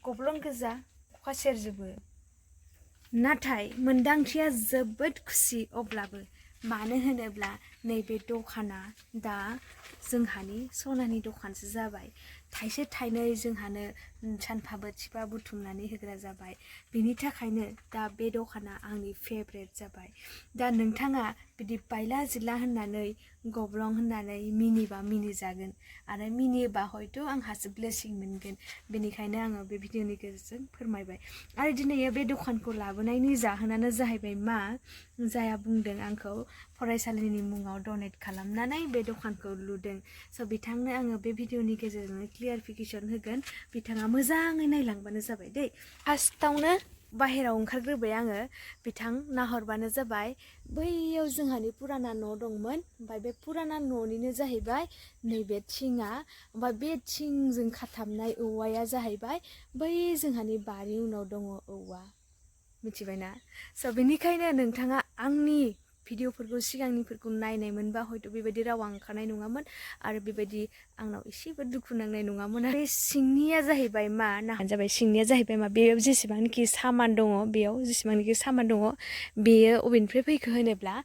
गब्लं गोजा अखा सेरजोबो नाथाय मोनदांथिया जोबोद खुसि अब्लाबो मानो होनोब्ला नैबे दखाना दा जोंहानि सनानि दखानसो जाबाय थाइसे थाइनै जोंहानो सानफा बोथिफा बुथुमनानै होग्रा जाबाय बिनि थाखायनो दा बे दखाना आंनि फेभरेट जाबाय दा नोंथाङा बिदि बायला जिला होननानै गब्लं होननानै मिनिबा मिनिजागोन आरो मिनिबा हयथ' आंहासो ब्लेसिं मोनगोन बेनिखायनो आङो बे भिडिअनि गेजेरजों फोरमायबाय आरो दिनै बे दखानखौ लाबोनायनि जाहोनानो जाहैबाय मा जाया बुंदों आंखौ फरायसालिनि मुङाव डनेट खालामनानै बे दखानखौ लुदों स' बिथांनो आङो बे भिडिअनि गेजेरजों क्लियारिफिकेसन होगोन बिथाङा मोजाङै नायलांबानो जाबाय दै फार्स्टआवनो बाहेराव ओंखारग्रोबाय आङो बिथां नाहरबानो जाबाय बैयाव जोंहानि पुराना न' दंमोन ओमफ्राय बे पुराना न'निनो जाहैबाय नैबे थिङा ओमफ्राय बे थिंजों खाथाबनाय औवाया जाहैबाय बै जोंहानि बारि उनाव दङ औवा मिथिबायना स' बेनिखायनो नोंथाङा आंनि भिडिअफोरखौ सिगांनिफोरखौ नायनाय मोनबा हयथ' बेबायदि रावा ओंखारनाय नङामोन आरो बेबायदि आंनाव एसेबो दुखु नांनाय नङामोन आरो सिंनिया जाहैबाय मा नाहानो जाबाय सिंनिया जाहैबाय मा बेयाव जेसेबांनाखि सामान दङ बेयाव जेसेबांनाखि सामान दङ बेयो अबेनिफ्राय फैखो होनोब्ला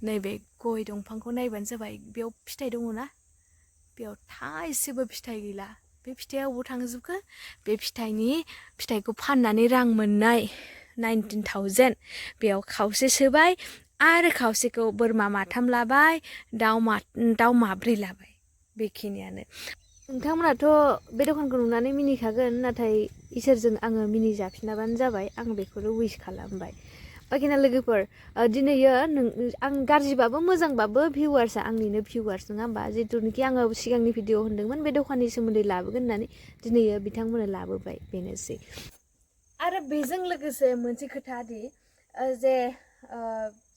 नैबे गय दंफांखौ नायबानो जाबाय बेयाव फिथाइ दङ ना बेयाव थाइसेबो फिथाइ गैला बे फिथाइया अबाव थांजोबखो बे फिथाइखौ फाननानै रां मोननाय 19,000 बेयाव खावसे सोबाय आरो खावसेखौ बोरमा माथाम लाबाय दाउ माब्रै लाबाय बेखिनियानो नोंथांमोनाथ' बे दखानखौ नुनानै मिनिखागोन नाथाय इसोरजों आङो मिनि जाफिनाबानो जाबाय आं बेखौनो उइस खालामबाय बाखिना लोगोफोर दिनैयो आं गाज्रिबाबो मोजांबाबो भिउवार्सआ आंनिनो भिउवार्स नङा होमबा जिहेतुनिखि आङो सिगांनि भिडिअ होन्दोंमोन बे दखाननि सोमोन्दै लाबोगोन होननानै दिनैयो बिथांमोना लाबोबाय बेनोसै आरो बेजों लोगोसे मोनसे खोथा दि जे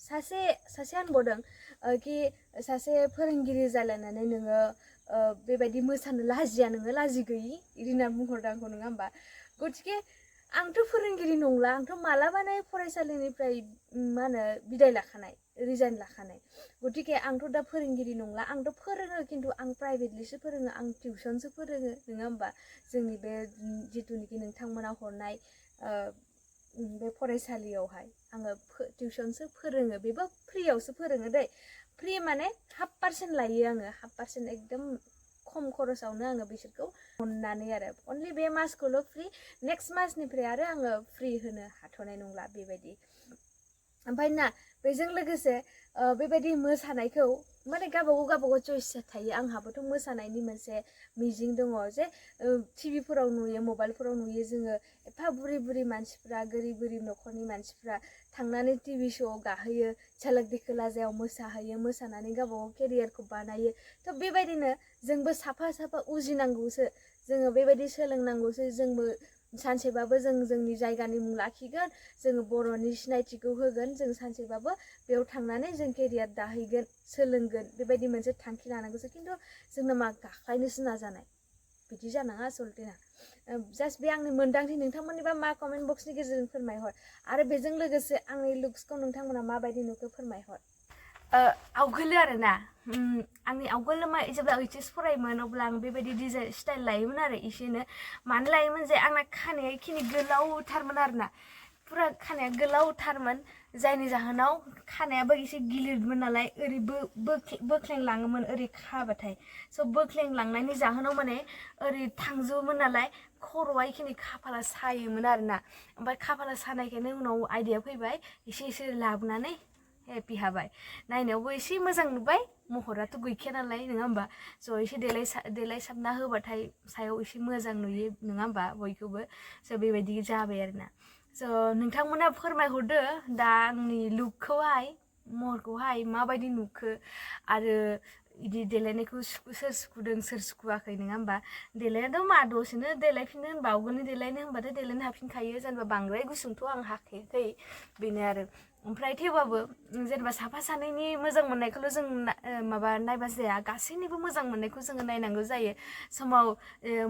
सासे होनबावदों कि सासे फोरोंगिरि जालायनानै नोङो बेबायदि मोसानो लाजिया नोङो लाजि गैयि बिदि होनना बुंहरदों आंखौ नङा होमबा गथिखे आंथ' फोरोंगिरि नंला आंथ' मालाबानो फरायसालिनिफ्राय मा होनो बिदाय लाखानाय रिजाइन लाखानाय गथिखे आंथ' दा फोरोंगिरि नंला आंथ' फोरोङो खिन्थु आं प्राइभेटलिसो फोरोङो आं टिउसनसो फोरोङो नङा होमबा जोंनि बे जिथुनिखि नोंथांमोना हरनाय बे फरायसालियावहाय आङो टिउसनसो फोरोङो बेबो फ्रियावसो फोरोङो दै फ्रि माने 1/2% लायो आङो 1/2% एकदम खम खरसावनो आङो बिसोरखौ अननानै आरो अनलि बे मासखौल' फ्रि नेक्स्ट मासनिफ्राय आरो आङो फ्रि होनो हाथ'नाय नंला बेबायदि ओमफ्राय ना बेजों लोगोसे बेबायदि मोसानायखौ माने गावबागाव चइस थायो आंहाबोथ' मोसानायनि मोनसे मिजिं दङ जे टिभिफोराव नुयो मबाइलफोराव नुयो जोङो एफा बुरि मानसिफ्रा गोरिब न'खरनि मानसिफ्रा थांनानै टिभि श'आव गाहोयो झलक दिखला जायाव मोसाहैयो मोसानानै गावबागाव केरियारखौ बानायो थ' बेबायदिनो जोंबो साफा उजिनांगौसो जोङो बेबायदि सोलोंनांगौसो जोंबो सानसेबाबो जों जोंनि जायगानि मुं लाखिगोन जोङो बर'नि सिनायथिखौ होगोन जों सानसेबाबो बेयाव थांनानै जों केरियार दाहैगोन सोलोंगोन बेबायदि मोनसे थांखि लानांगौसो खिन्थु जोंनो मा गाख्लायनोसो नाजानाय बिदि जानाङा आसलथे ना जास्ट बे आंनि मोन्दांथि नोंथांमोननिबा मा कमेन्ट बक्सनि गेजेरजों फोरमायहर आरो बेजों लोगोसे आंनि लुक्सखौ नोंथांमोना माबायदि नुखो फोरमायहर आवगोलो आरोना आंनि आवगोलो मा जेब्ला HS फरायोमोन अब्ला आं बेबायदि डिजाइन स्टाइल लायोमोन आरो एसेनो मानो लायोमोन जे आंना खानाया इखिनि गोलावथारमोन आरोना पुरा खानाया गोलावथारमोन जायनि जाहोनाव खानायाबो एसे गिलिरमोन नालाय ओरै बोख्लेंलाङोमोन ओरै खाबाथाय स' बोख्लेंलांनायनि जाहोनाव माने ओरै थांजोबोमोन नालाय खर'आ इखिनि खाफाला सायोमोन आरोना ओमफ्राय खाफाला सानायखायनो उनाव आइडिया फैबाय एसे लाबोनानै हेपि हाबाय नायनायावबो एसे मोजां नुबाय महराथ' गैखाया नालाय नङा होमबा स' एसे देलायसाबना होबाथाय सायाव एसे मोजां नुयो नङा होमबा बयखौबो स' बेबायदि जाबाय आरोना स' नोंथांमोना फोरमायहरदो दा आंनि लुकखौहाय महरखौहाय माबायदि नुखो आरो इदि देलायनायखौ सोर सुखुदों सोर सुखुवाखै नङा होमबा देलायनायाथ' मा दसेनो देलायफिननो होनबा आवगोलनि देलायनो होनबाथाय देलायनो हाफिनखायो जेनेबा बांद्राय गुसुंथ' आं हाखायाखै बेनो आरो ओमफ्राय थेवबाबो जेनेबा साफा सानैनि मोजां मोननायखौल' जों माबा नायबा जाया गासैनिबो मोजां मोननायखौ जोङो नायनांगौ जायो समाव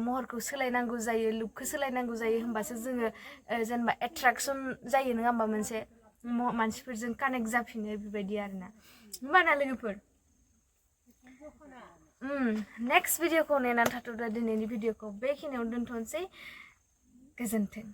महरखौ सोलायनांगौ जायो लुकखौ सोलायनांगौ जायो होमबासो जोङो जेनेबा एट्राक्सन जायो नङा होमबा मोनसे मानसिफोरजों कानेक्ट जाफिनो बेबायदि आरोना होमबाना लोगोफोर नेक्स्ट भिडिअखौ नेनानै थाथ'दो दिनैनि भिडिअखौ बेखिनियावनो दोनथ'नोसै गोजोन्थों।